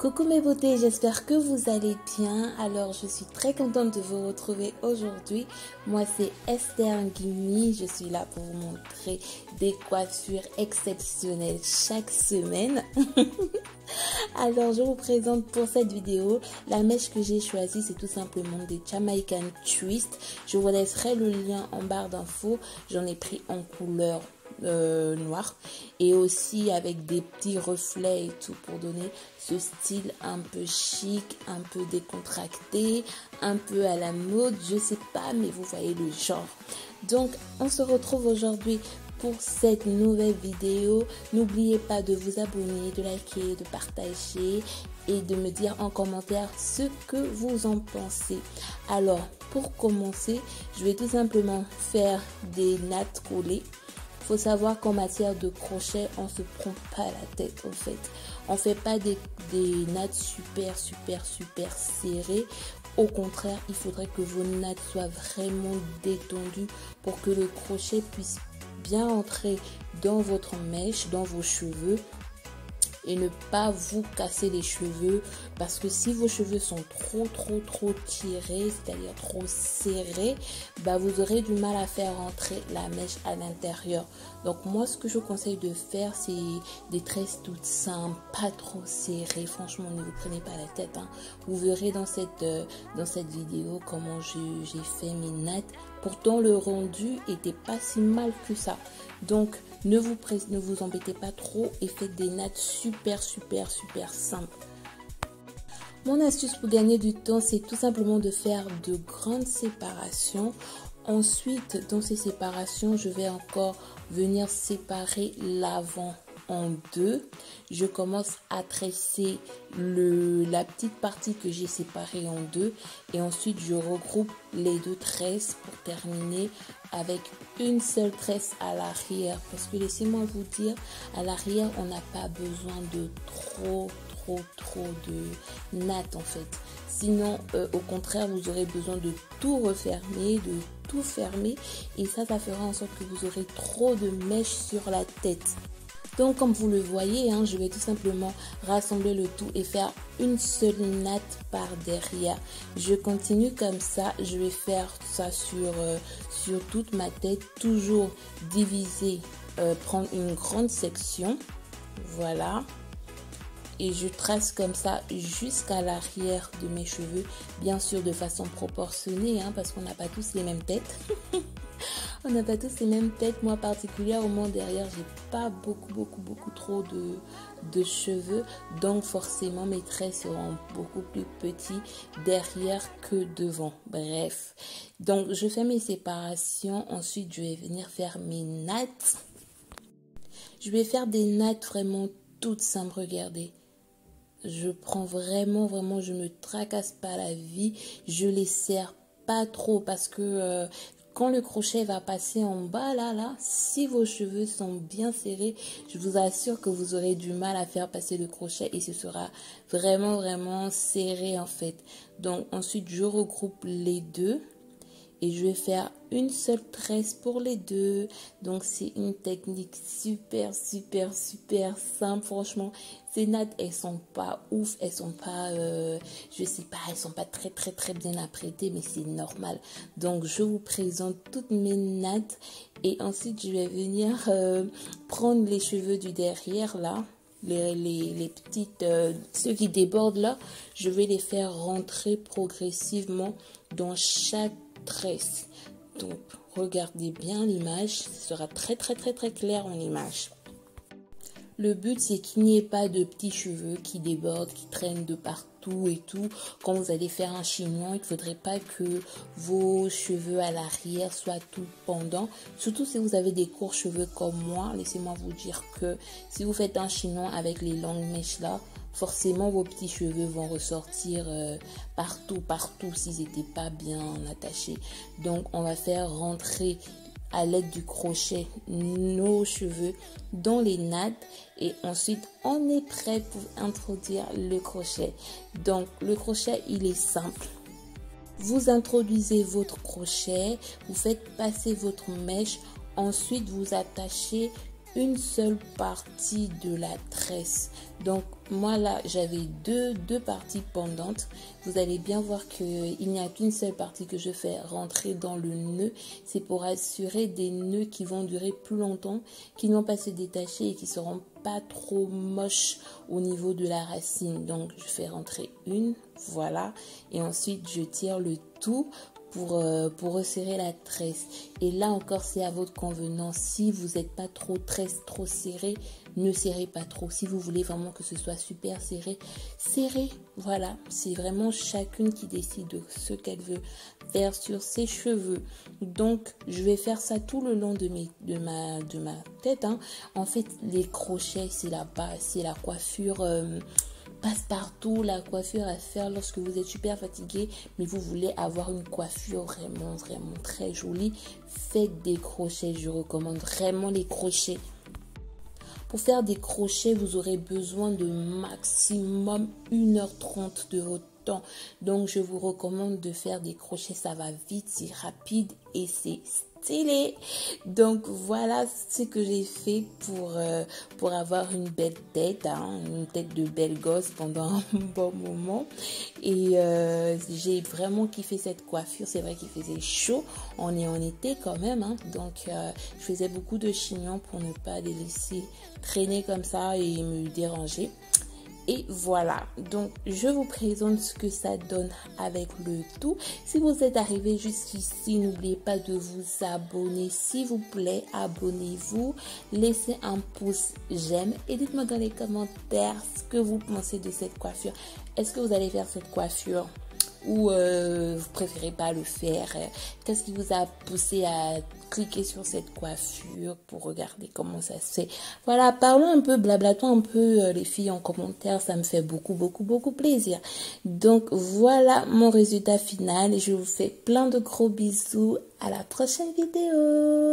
Coucou mes beautés, j'espère que vous allez bien. Alors je suis très contente de vous retrouver aujourd'hui. Moi c'est Esther Nguimi, je suis là pour vous montrer des coiffures exceptionnelles chaque semaine. Alors je vous présente pour cette vidéo la mèche que j'ai choisie, c'est tout simplement des Jamaican Twist. Je vous laisserai le lien en barre d'infos. J'en ai pris en couleur noir et aussi avec des petits reflets et tout pour donner ce style un peu chic, un peu décontracté, un peu à la mode, je sais pas, mais vous voyez le genre. Donc on se retrouve aujourd'hui pour cette nouvelle vidéo. N'oubliez pas de vous abonner, de liker, de partager et de me dire en commentaire ce que vous en pensez. Alors pour commencer, je vais tout simplement faire des nattes collées. Faut savoir qu'en matière de crochet, on se prend pas la tête en fait. On fait pas des nattes super serrées. Au contraire, il faudrait que vos nattes soient vraiment détendues pour que le crochet puisse bien entrer dans votre mèche, dans vos cheveux et ne pas vous casser les cheveux, parce que si vos cheveux sont trop tirés, c'est-à-dire trop serrés, bah vous aurez du mal à faire rentrer la mèche à l'intérieur. Donc moi ce que je conseille de faire, c'est des tresses toutes simples, pas trop serrées. Franchement, ne vous prenez pas la tête, hein. Vous verrez dans cette vidéo comment j'ai fait mes nattes. Pourtant le rendu était pas si mal que ça. Donc ne vous embêtez pas trop et faites des nattes super simples. Mon astuce pour gagner du temps, c'est tout simplement de faire de grandes séparations. Ensuite, dans ces séparations, je vais encore venir séparer l'avant en deux. Je commence à tresser la petite partie que j'ai séparée en deux et ensuite je regroupe les deux tresses pour terminer avec une seule tresse à l'arrière, parce que laissez-moi vous dire, à l'arrière on n'a pas besoin de trop de nattes en fait. Sinon au contraire vous aurez besoin de tout refermer, de tout fermer, et ça fera en sorte que vous aurez trop de mèches sur la tête. Donc comme vous le voyez, hein, je vais tout simplement rassembler le tout et faire une seule natte par derrière. Je continue comme ça, je vais faire ça sur toute ma tête, toujours diviser, prendre une grande section, voilà. Et je trace comme ça jusqu'à l'arrière de mes cheveux, bien sûr de façon proportionnée, hein, parce qu'on n'a pas tous les mêmes têtes. On n'a pas tous les mêmes têtes. Moi particulièrement derrière, j'ai pas beaucoup trop de cheveux, donc forcément mes traits seront beaucoup plus petits derrière que devant. Bref, donc je fais mes séparations. Ensuite je vais venir faire mes nattes. Je vais faire des nattes vraiment toutes simples. Regardez, je prends vraiment, je me tracasse pas la vie, je les serre pas trop, parce que quand le crochet va passer en bas là, si vos cheveux sont bien serrés, je vous assure que vous aurez du mal à faire passer le crochet et ce sera vraiment serré en fait. Donc ensuite je regroupe les deux et je vais faire une seule tresse pour les deux. Donc c'est une technique super simple. Franchement, ces nattes elles sont pas ouf, elles sont pas je sais pas, elles sont pas très bien apprêtées, mais c'est normal. Donc je vous présente toutes mes nattes et ensuite je vais venir prendre les cheveux du derrière là, les petites ceux qui débordent là, je vais les faire rentrer progressivement dans chaque tresse. Donc regardez bien l'image, ce sera très clair en image. Le but c'est qu'il n'y ait pas de petits cheveux qui débordent, qui traînent de partout et tout. Quand vous allez faire un chignon, il ne faudrait pas que vos cheveux à l'arrière soient tout pendants. Surtout si vous avez des courts cheveux comme moi. Laissez-moi vous dire que si vous faites un chignon avec les longues mèches là, forcément vos petits cheveux vont ressortir partout s'ils n'étaient pas bien attachés. Donc on va faire rentrer à l'aide du crochet nos cheveux dans les nattes et ensuite on est prêt pour introduire le crochet. Donc le crochet il est simple. Vous introduisez votre crochet, vous faites passer votre mèche, ensuite vous attachez une seule partie de la tresse. Donc moi là j'avais deux parties pendantes. Vous allez bien voir qu'il n'y a qu'une seule partie que je fais rentrer dans le nœud. C'est pour assurer des nœuds qui vont durer plus longtemps, qui ne vont pas se détacher et qui seront pas trop moches au niveau de la racine. Donc je fais rentrer une, voilà, et ensuite je tire le tout pour resserrer la tresse. Et là encore, c'est à votre convenance. Si vous n'êtes pas trop tresse, trop serré, ne serrez pas trop. Si vous voulez vraiment que ce soit super serré, serrez. Voilà, c'est vraiment chacune qui décide de ce qu'elle veut faire sur ses cheveux. Donc, je vais faire ça tout le long de ma tête, hein. En fait, les crochets, c'est la base, c'est la coiffure passe-partout, la coiffure à faire lorsque vous êtes super fatigué, mais vous voulez avoir une coiffure vraiment très jolie. Faites des crochets, je recommande vraiment les crochets. Pour faire des crochets, vous aurez besoin de maximum 1h30 de votre temps. Donc, je vous recommande de faire des crochets. Ça va vite, c'est rapide et c'est stylé. Donc, voilà ce que j'ai fait pour avoir une belle tête, hein, une tête de belle gosse pendant un bon moment. Et j'ai vraiment kiffé cette coiffure. C'est vrai qu'il faisait chaud. On est en été quand même, hein. Donc, je faisais beaucoup de chignons pour ne pas les laisser traîner comme ça et me déranger. Et voilà, donc je vous présente ce que ça donne avec le tout. Si vous êtes arrivé jusqu'ici, n'oubliez pas de vous abonner. S'il vous plaît, abonnez-vous. Laissez un pouce j'aime et dites-moi dans les commentaires ce que vous pensez de cette coiffure. Est-ce que vous allez faire cette coiffure ou vous préférez pas le faire? Qu'est-ce qui vous a poussé à cliquer sur cette coiffure pour regarder comment ça se fait? Voilà, parlons un peu, blablatons un peu les filles en commentaire, ça me fait beaucoup plaisir. Donc voilà mon résultat final. Je vous fais plein de gros bisous. À la prochaine vidéo.